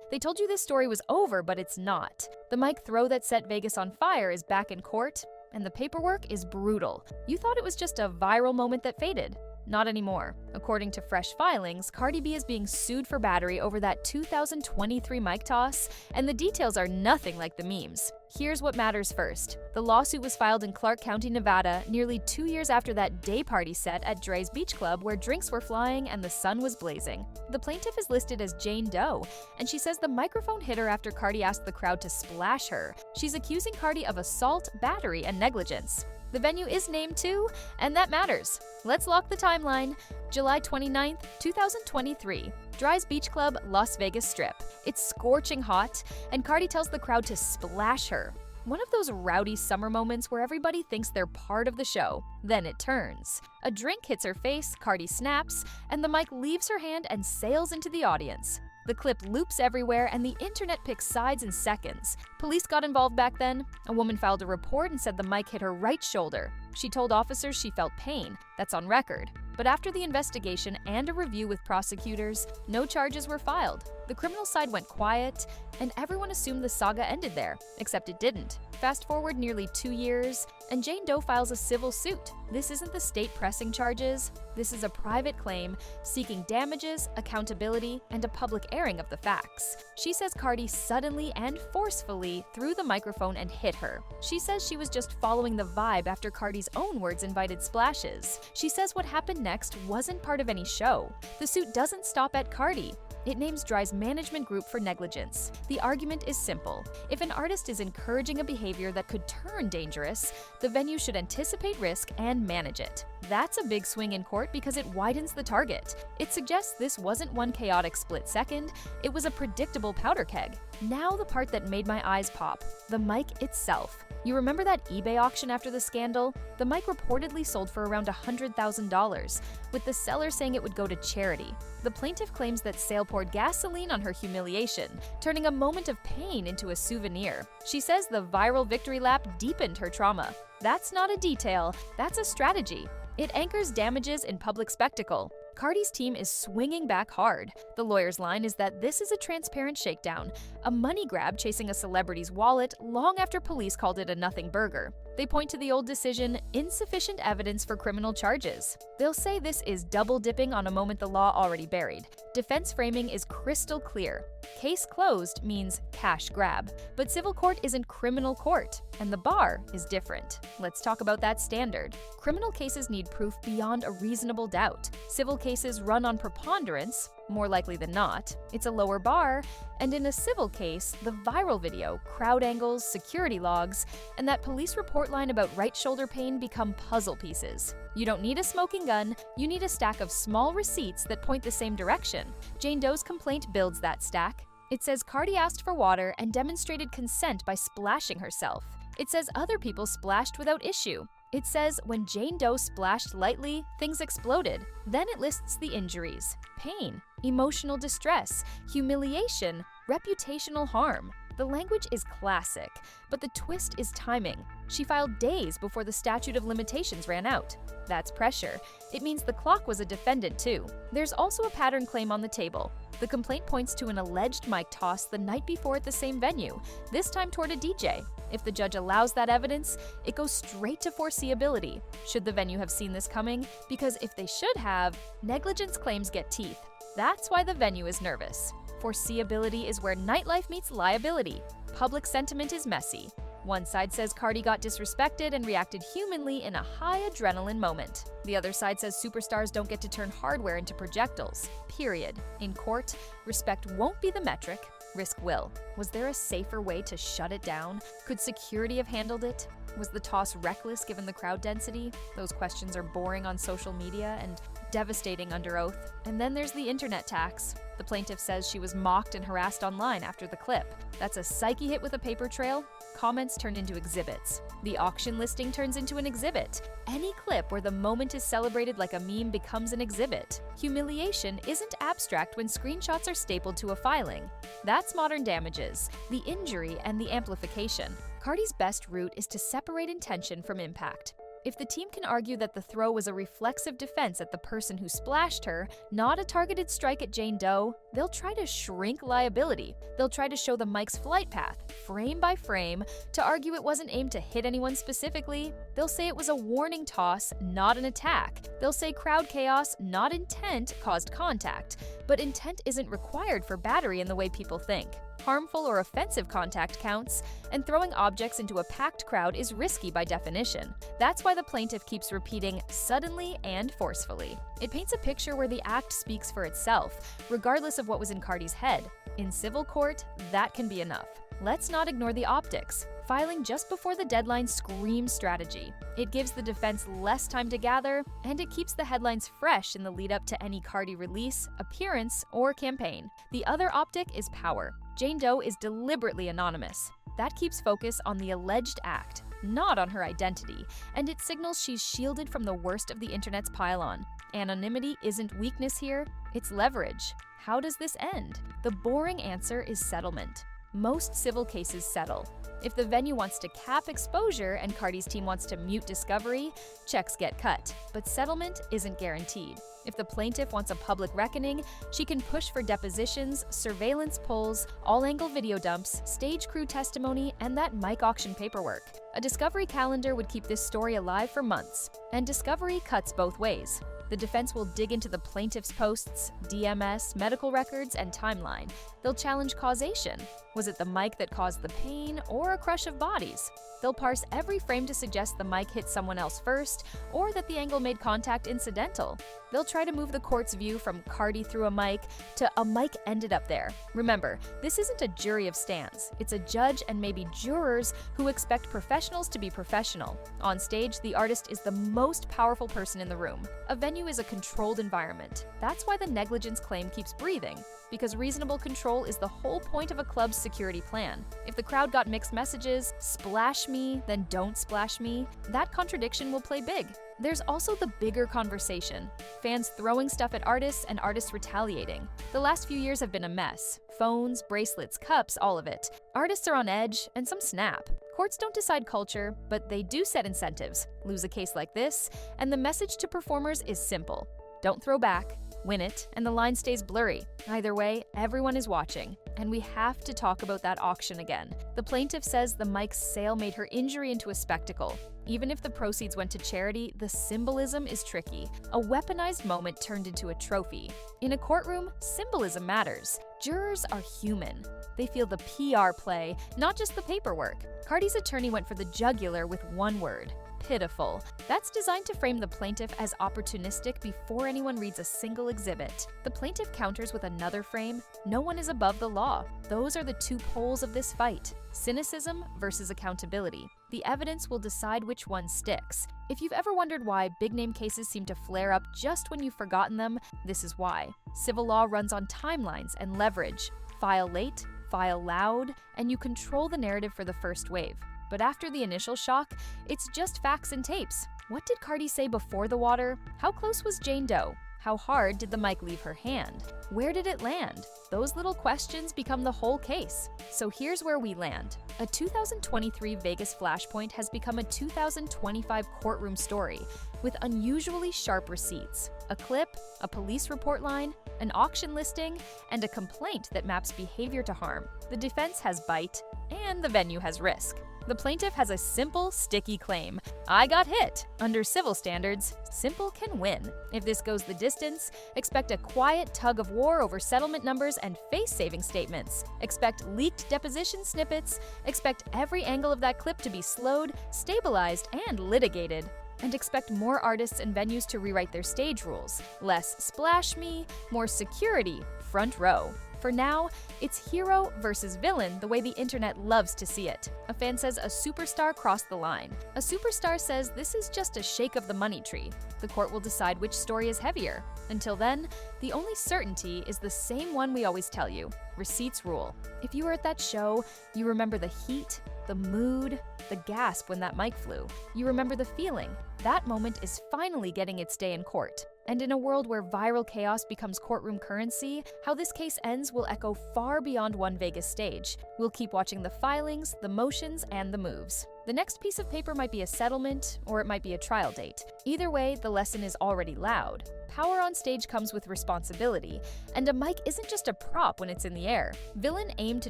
They told you this story was over, but it's not. The mic throw that set Vegas on fire is back in court, and the paperwork is brutal. You thought it was just a viral moment that faded. Not anymore. According to fresh filings, Cardi B is being sued for battery over that 2023 mic toss, and the details are nothing like the memes. Here's what matters first. The lawsuit was filed in Clark County, Nevada, nearly 2 years after that day party set at Dre's Beach Club where drinks were flying and the sun was blazing. The plaintiff is listed as Jane Doe, and she says the microphone hit her after Cardi asked the crowd to splash her. She's accusing Cardi of assault, battery, and negligence. The venue is named too, and that matters. Let's lock the timeline. July 29th, 2023. Dre's Beach Club, Las Vegas Strip. It's scorching hot, and Cardi tells the crowd to splash her. One of those rowdy summer moments where everybody thinks they're part of the show. Then it turns. A drink hits her face, Cardi snaps, and the mic leaves her hand and sails into the audience. The clip loops everywhere, and the internet picks sides in seconds. Police got involved back then. A woman filed a report and said the mic hit her right shoulder. She told officers she felt pain. That's on record. But after the investigation and a review with prosecutors, no charges were filed. The criminal side went quiet, and everyone assumed the saga ended there, except it didn't. Fast forward nearly 2 years, and Jane Doe files a civil suit. This isn't the state pressing charges. This is a private claim seeking damages, accountability, and a public airing of the facts. She says Cardi suddenly and forcefully threw the microphone and hit her. She says she was just following the vibe after Cardi's own words invited splashes. She says what happened next wasn't part of any show. The suit doesn't stop at Cardi. It names Dre's management group for negligence. The argument is simple. If an artist is encouraging a behavior that could turn dangerous, the venue should anticipate risk and manage it. That's a big swing in court because it widens the target. It suggests this wasn't one chaotic split second, it was a predictable powder keg. Now the part that made my eyes pop, the mic itself. You remember that eBay auction after the scandal? The mic reportedly sold for around $100,000, with the seller saying it would go to charity. The plaintiff claims that sale poured gasoline on her humiliation, turning a moment of pain into a souvenir. She says the viral victory lap deepened her trauma. That's not a detail, that's a strategy. It anchors damages in public spectacle. Cardi's team is swinging back hard. The lawyer's line is that this is a transparent shakedown, a money grab chasing a celebrity's wallet long after police called it a nothing burger. They point to the old decision, insufficient evidence for criminal charges. They'll say this is double dipping on a moment the law already buried. Defense framing is crystal clear. Case closed means cash grab. But civil court isn't criminal court, and the bar is different. Let's talk about that standard. Criminal cases need proof beyond a reasonable doubt. Civil cases run on preponderance, more likely than not. It's a lower bar, and in a civil case, the viral video, crowd angles, security logs, and that police report line about right shoulder pain become puzzle pieces. You don't need a smoking gun, you need a stack of small receipts that point the same direction. Jane Doe's complaint builds that stack. It says Cardi asked for water and demonstrated consent by splashing herself. It says other people splashed without issue. It says when Jane Doe splashed lightly, things exploded. Then it lists the injuries: pain, emotional distress, humiliation, reputational harm. The language is classic, but the twist is timing. She filed days before the statute of limitations ran out. That's pressure. It means the clock was a defendant too. There's also a pattern claim on the table. The complaint points to an alleged mic toss the night before at the same venue, this time toward a DJ. If the judge allows that evidence, it goes straight to foreseeability. Should the venue have seen this coming? Because if they should have, negligence claims get teeth. That's why the venue is nervous. Foreseeability is where nightlife meets liability. Public sentiment is messy. One side says Cardi got disrespected and reacted humanly in a high adrenaline moment. The other side says superstars don't get to turn hardware into projectiles. Period. In court, respect won't be the metric, risk will. Was there a safer way to shut it down? Could security have handled it? Was the toss reckless given the crowd density? Those questions are boring on social media and devastating under oath. And then there's the internet tax. The plaintiff says she was mocked and harassed online after the clip. That's a psyche hit with a paper trail. Comments turned into exhibits. The auction listing turns into an exhibit. Any clip where the moment is celebrated like a meme becomes an exhibit. Humiliation isn't abstract when screenshots are stapled to a filing. That's modern damages, the injury and the amplification. Cardi's best route is to separate intention from impact. If the team can argue that the throw was a reflexive defense at the person who splashed her, not a targeted strike at Jane Doe, they'll try to shrink liability. They'll try to show the mic's flight path, frame by frame, to argue it wasn't aimed to hit anyone specifically. They'll say it was a warning toss, not an attack. They'll say crowd chaos, not intent, caused contact. But intent isn't required for battery in the way people think. Harmful or offensive contact counts, and throwing objects into a packed crowd is risky by definition. That's why the plaintiff keeps repeating suddenly and forcefully. It paints a picture where the act speaks for itself, regardless of what was in Cardi's head. In civil court, that can be enough. Let's not ignore the optics. Filing just before the deadline screams strategy. It gives the defense less time to gather, and it keeps the headlines fresh in the lead up to any Cardi release, appearance, or campaign. The other optic is power. Jane Doe is deliberately anonymous. That keeps focus on the alleged act, not on her identity, and it signals she's shielded from the worst of the internet's pile-on. Anonymity isn't weakness here, it's leverage. How does this end? The boring answer is settlement. Most civil cases settle. If the venue wants to cap exposure and Cardi's team wants to mute discovery, checks get cut, but settlement isn't guaranteed. If the plaintiff wants a public reckoning, she can push for depositions, surveillance pulls, all-angle video dumps, stage crew testimony, and that mic auction paperwork. A discovery calendar would keep this story alive for months, and discovery cuts both ways. The defense will dig into the plaintiff's posts, DMS, medical records, and timeline. They'll challenge causation. Was it the mic that caused the pain, or a crush of bodies? They'll parse every frame to suggest the mic hit someone else first, or that the angle made contact incidental. They'll try to move the court's view from Cardi threw a mic to a mic ended up there. Remember, this isn't a jury of stands. It's a judge and maybe jurors who expect professionals to be professional. On stage, the artist is the most powerful person in the room. A venue is a controlled environment. That's why the negligence claim keeps breathing, because reasonable control is the whole point of a club's security plan. If the crowd got mixed messages, splash me, then don't splash me, that contradiction will play big. There's also the bigger conversation. Fans throwing stuff at artists and artists retaliating. The last few years have been a mess. Phones, bracelets, cups, all of it. Artists are on edge, and some snap. Courts don't decide culture, but they do set incentives. Lose a case like this, and the message to performers is simple. Don't throw back, win it, and the line stays blurry. Either way, everyone is watching, and we have to talk about that auction again. The plaintiff says the mic's sale made her injury into a spectacle. Even if the proceeds went to charity, the symbolism is tricky. A weaponized moment turned into a trophy. In a courtroom, symbolism matters. Jurors are human. They feel the PR play, not just the paperwork. Cardi's attorney went for the jugular with one word: pitiful. That's designed to frame the plaintiff as opportunistic before anyone reads a single exhibit. The plaintiff counters with another frame: no one is above the law. Those are the two poles of this fight: cynicism versus accountability. The evidence will decide which one sticks. If you've ever wondered why big-name cases seem to flare up just when you've forgotten them, this is why. Civil law runs on timelines and leverage. File late, file loud, and you control the narrative for the first wave. But after the initial shock, it's just facts and tapes. What did Cardi say before the water? How close was Jane Doe? How hard did the mic leave her hand? Where did it land? Those little questions become the whole case. So here's where we land. A 2023 Vegas flashpoint has become a 2025 courtroom story with unusually sharp receipts. A clip, a police report line, an auction listing, and a complaint that maps behavior to harm. The defense has bite, and the venue has risk. The plaintiff has a simple, sticky claim. I got hit. Under civil standards, simple can win. If this goes the distance, expect a quiet tug of war over settlement numbers and face-saving statements. Expect leaked deposition snippets. Expect every angle of that clip to be slowed, stabilized, and litigated. And expect more artists and venues to rewrite their stage rules. Less splash me, more security, front row. For now, it's hero versus villain the way the internet loves to see it. A fan says a superstar crossed the line. A superstar says this is just a shake of the money tree. The court will decide which story is heavier. Until then, the only certainty is the same one we always tell you: receipts rule. If you were at that show, you remember the heat, the mood, the gasp when that mic flew. You remember the feeling. That moment is finally getting its day in court. And in a world where viral chaos becomes courtroom currency, how this case ends will echo far beyond one Vegas stage. We'll keep watching the filings, the motions, and the moves. The next piece of paper might be a settlement, or it might be a trial date. Either way, the lesson is already loud. Power on stage comes with responsibility, and a mic isn't just a prop when it's in the air. Villain aim to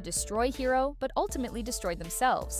destroy hero, but ultimately destroy themselves.